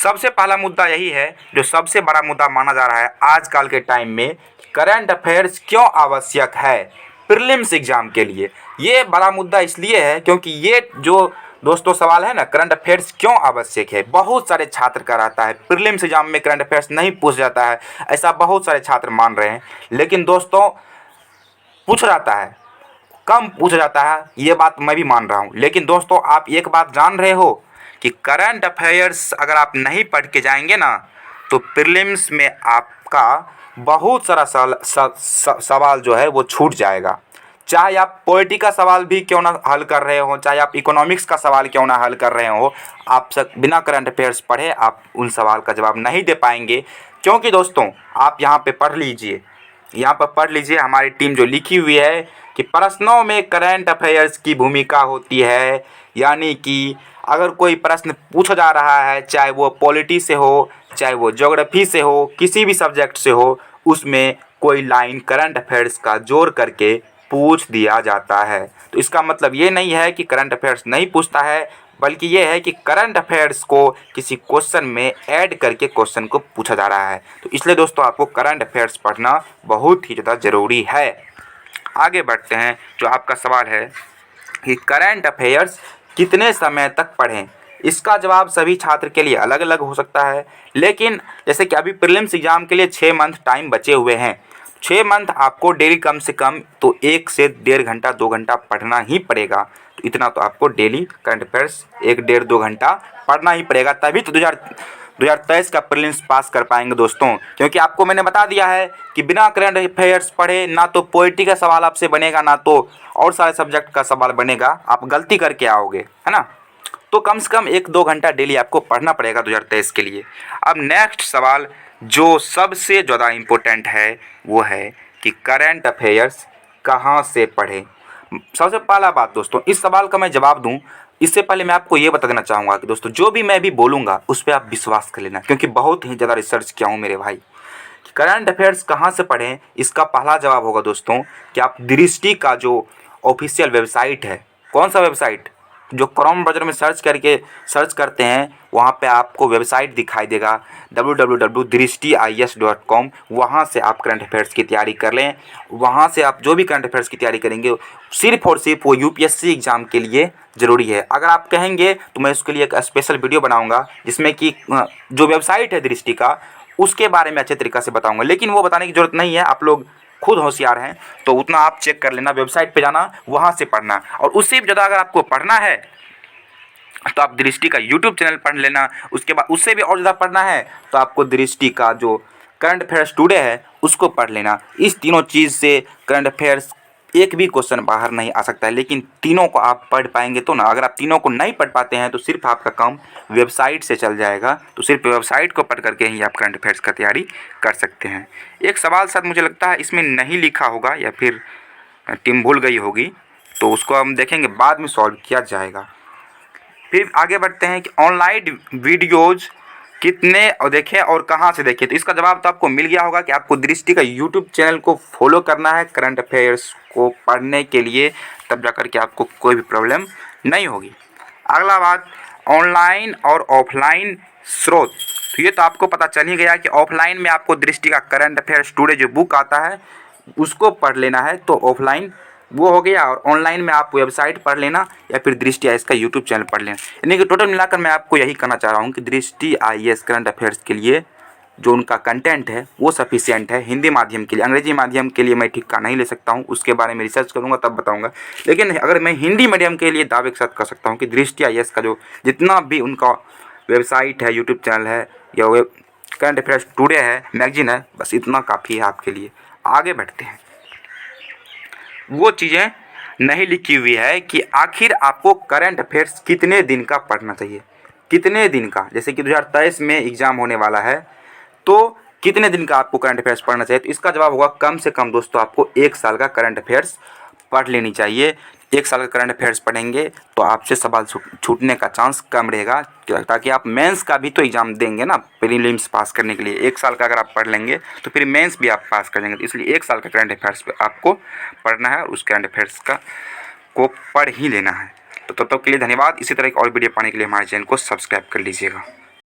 सबसे पहला मुद्दा यही है जो सबसे बड़ा मुद्दा माना जा रहा है आजकल के टाइम में, करंट अफेयर्स क्यों आवश्यक है प्रीलिम्स एग्जाम के लिए। ये बड़ा मुद्दा इसलिए है क्योंकि ये जो दोस्तों सवाल है ना, करंट अफेयर्स क्यों आवश्यक है, बहुत सारे छात्र का रहता है प्रीलिम्स एग्जाम में करंट अफेयर्स नहीं पूछ जाता है, ऐसा बहुत सारे छात्र मान रहे हैं। लेकिन दोस्तों पूछ जाता है, कम पूछा जाता है, ये बात मैं भी मान रहा हूँ। लेकिन दोस्तों आप एक बात जान रहे हो कि करंट अफेयर्स अगर आप नहीं पढ़ के जाएंगे ना तो प्रीलिम्स में आपका बहुत सारा सवाल जो है वो छूट जाएगा। चाहे आप पॉलिटिकल सवाल भी क्यों ना हल कर रहे हो, चाहे आप इकोनॉमिक्स का सवाल क्यों ना हल कर रहे हो, आप सब बिना करंट अफेयर्स पढ़े आप उन सवाल का जवाब नहीं दे पाएंगे। क्योंकि दोस्तों आप यहाँ पे पढ़ लीजिए, यहाँ पर पढ़ लीजिए हमारी टीम जो लिखी हुई है कि प्रश्नों में करंट अफेयर्स की भूमिका होती है। यानी कि अगर कोई प्रश्न पूछा जा रहा है, चाहे वो पॉलिटी से हो, चाहे वो ज्योग्राफी से हो, किसी भी सब्जेक्ट से हो, उसमें कोई लाइन करंट अफेयर्स का जोड़ करके पूछ दिया जाता है। तो इसका मतलब ये नहीं है कि करंट अफेयर्स नहीं पूछता है, बल्कि ये है कि करंट अफेयर्स को किसी क्वेश्चन में ऐड करके क्वेश्चन को पूछा जा रहा है। तो इसलिए दोस्तों आपको करंट अफेयर्स पढ़ना बहुत ही ज़्यादा ज़रूरी है। आगे बढ़ते हैं। जो आपका सवाल है कि करंट अफेयर्स कितने समय तक पढ़ें, इसका जवाब सभी छात्र के लिए अलग अलग हो सकता है। लेकिन जैसे कि अभी प्रीलिम्स एग्जाम के लिए 6 मंथ टाइम बचे हुए हैं, 6 मंथ आपको डेली कम से कम तो 1 से 1.5 घंटा 2 घंटा पढ़ना ही पड़ेगा। तो इतना तो आपको डेली करंट अफेयर्स 1 डेढ़ 2 घंटा पढ़ना ही पड़ेगा, तभी तो 2023 का प्रीलिम्स पास कर पाएंगे दोस्तों। क्योंकि आपको मैंने बता दिया है कि बिना करंट अफेयर्स पढ़े ना तो पॉलिटी का सवाल आपसे बनेगा, ना तो और सारे सब्जेक्ट का सवाल बनेगा, आप गलती करके आओगे, है ना। तो कम से कम 1-2 घंटा डेली आपको पढ़ना पड़ेगा 2023 के लिए। अब नेक्स्ट सवाल जो सबसे ज़्यादा इम्पोर्टेंट है वो है कि करंट अफेयर्स कहाँ से पढ़ें। सबसे पहला बात दोस्तों, इस सवाल का मैं जवाब दूं इससे पहले मैं आपको ये बता देना चाहूँगा कि दोस्तों जो भी मैं भी बोलूँगा उस पर आप विश्वास कर लेना, क्योंकि बहुत ही ज़्यादा रिसर्च किया हूँ मेरे भाई। करंट अफेयर्स कहाँ से पढ़ें, इसका पहला जवाब होगा दोस्तों कि आप दृष्टि का जो ऑफिशियल वेबसाइट है, कौन सा वेबसाइट, जो क्रोम ब्राउज़र में सर्च करते हैं वहाँ पे आपको वेबसाइट दिखाई देगा www.drishtiis.com। वहाँ से आप करंट अफेयर्स की तैयारी कर लें। वहाँ से आप जो भी करंट अफेयर्स की तैयारी करेंगे सिर्फ और सिर्फ वो यूपीएससी एग्ज़ाम के लिए ज़रूरी है। अगर आप कहेंगे तो मैं उसके लिए एक स्पेशल वीडियो बनाऊँगा जिसमें कि जो वेबसाइट है दृष्टि का उसके बारे में अच्छे तरीक़े से बताऊँगा। लेकिन वो बताने की ज़रूरत नहीं है, आप लोग खुद होशियार हैं तो उतना आप चेक कर लेना, वेबसाइट पे जाना, वहाँ से पढ़ना। और उससे भी ज़्यादा अगर आपको पढ़ना है तो आप दृष्टि का यूट्यूब चैनल पढ़ लेना। उसके बाद उससे भी और ज़्यादा पढ़ना है तो आपको दृष्टि का जो करंट अफेयर्स टुडे है उसको पढ़ लेना। इस तीनों चीज़ से करंट अफेयर्स एक भी क्वेश्चन बाहर नहीं आ सकता है, लेकिन तीनों को आप पढ़ पाएंगे तो ना। अगर आप तीनों को नहीं पढ़ पाते हैं तो सिर्फ आपका काम वेबसाइट से चल जाएगा। तो सिर्फ वेबसाइट को पढ़ करके ही आप करंट अफेयर्स का तैयारी कर सकते हैं। एक सवाल शायद मुझे लगता है इसमें नहीं लिखा होगा या फिर टीम भूल गई होगी, तो उसको हम देखेंगे, बाद में सॉल्व किया जाएगा। फिर आगे बढ़ते हैं कि ऑनलाइन वीडियोज़ कितने और देखें और कहाँ से देखें। तो इसका जवाब तो आपको मिल गया होगा कि आपको दृष्टि का यूट्यूब चैनल को फॉलो करना है करंट अफेयर्स को पढ़ने के लिए, तब जा कर के आपको कोई भी प्रॉब्लम नहीं होगी। अगला बात, ऑनलाइन और ऑफलाइन स्रोत। तो ये तो आपको पता चल ही गया कि ऑफलाइन में आपको दृष्टि का करंट अफेयर्स टुडे जो बुक आता है उसको पढ़ लेना है, तो ऑफलाइन वो हो गया। और ऑनलाइन में आप वेबसाइट पढ़ लेना या फिर दृष्टि आईएएस का यूट्यूब चैनल पढ़ लेना। यानी कि टोटल मिलाकर मैं आपको यही कहना चाह रहा हूँ कि दृष्टि आईएएस करंट अफेयर्स के लिए जो उनका कंटेंट है वो सफिशिएंट है। हिंदी माध्यम के लिए, अंग्रेजी माध्यम के लिए मैं ठिक्का नहीं ले सकता हूँ, उसके बारे में रिसर्च करूँगा तब बताऊँगा। लेकिन अगर मैं हिंदी मीडियम के लिए दावे के साथ कर सकता हूँ कि दृष्टि आईएएस का जो जितना भी उनका वेबसाइट है, यूट्यूब चैनल है या वेब करंट अफेयर्स टुडे है, मैगजीन है, बस इतना काफ़ी है आपके लिए। आगे बढ़ते हैं। वो चीज़ें नहीं लिखी हुई है कि आखिर आपको करंट अफेयर्स कितने दिन का पढ़ना चाहिए, कितने दिन का। जैसे कि 2023 में एग्ज़ाम होने वाला है तो कितने दिन का आपको करंट अफेयर्स पढ़ना चाहिए। तो इसका जवाब होगा कम से कम दोस्तों आपको 1 साल का करंट अफेयर्स पढ़ लेनी चाहिए। 1 साल का करंट अफेयर्स पढ़ेंगे तो आपसे सवाल छूटने का चांस कम रहेगा, ताकि आप मेंस का भी तो एग्ज़ाम देंगे ना प्रीलिम्स पास करने के लिए। 1 साल का अगर आप पढ़ लेंगे तो फिर मेंस भी आप पास कर लेंगे। तो इसलिए 1 साल का करंट अफेयर्स आपको पढ़ना है और उस करंट अफेयर्स को पढ़ ही लेना है। तो तब तक के लिए धन्यवाद। इसी तरह की और वीडियो पाने के लिए हमारे चैनल को सब्सक्राइब कर लीजिएगा।